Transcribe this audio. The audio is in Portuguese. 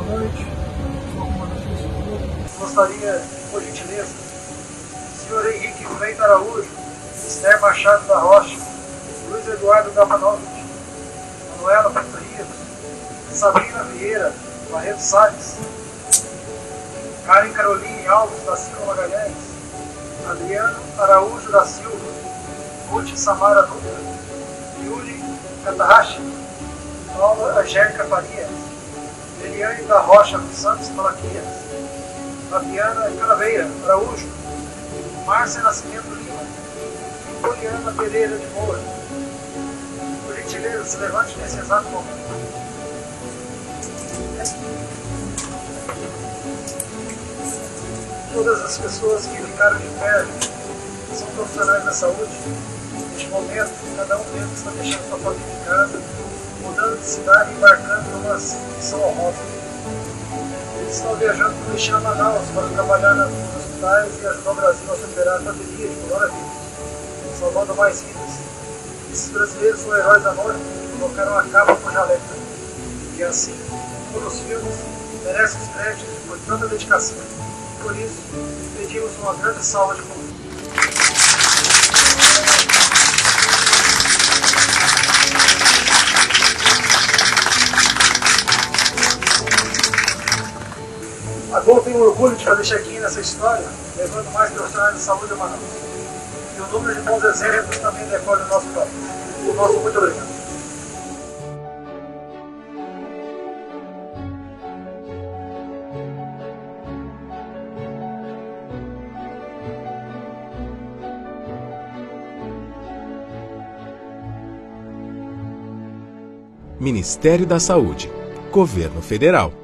boa noite. Sou o comandante do Instituto. Gostaria, por gentileza, senhor Henrique Freire Araújo, Esther Machado da Rocha, Luiz Eduardo Gafanovich, Manuela Pinto Rios, Sabrina Vieira Barreto Salles, Karen Caroline Alves da Silva Magalhães, Adriano Araújo da Silva, Ruth Samara Dutra, Yuri Katahashi, Paula Angélica Farias, Eliane da Rocha dos Santos Malaquias, Fabiana Calaveira Araújo, Márcia Nascimento Lima, Poliana Pereira de Moura. Por gentileza, se levante nesse exato momento. Todas as pessoas que ficaram de pé são profissionais da saúde. Neste momento, cada um deles está deixando sua família em casa, mudando de cidade e embarcando numa missão honrosa. Eles estão viajando para o destino a Manaus para trabalhar nos hospitais e ajudar o Brasil a superar a pandemia de coronavírus, salvando mais vidas. Esses brasileiros são heróis da noite que colocaram a capa com jaleca. E assim, como nos filmes, merecem os créditos por tanta dedicação. Por isso, pedimos uma grande salva de palmas. A Gol tem orgulho de fazer check-in nessa história, levando mais profissionais de saúde a Manaus. E o número de bons exemplos também decolhe o nosso país. O nosso muito obrigado. Ministério da Saúde, Governo Federal.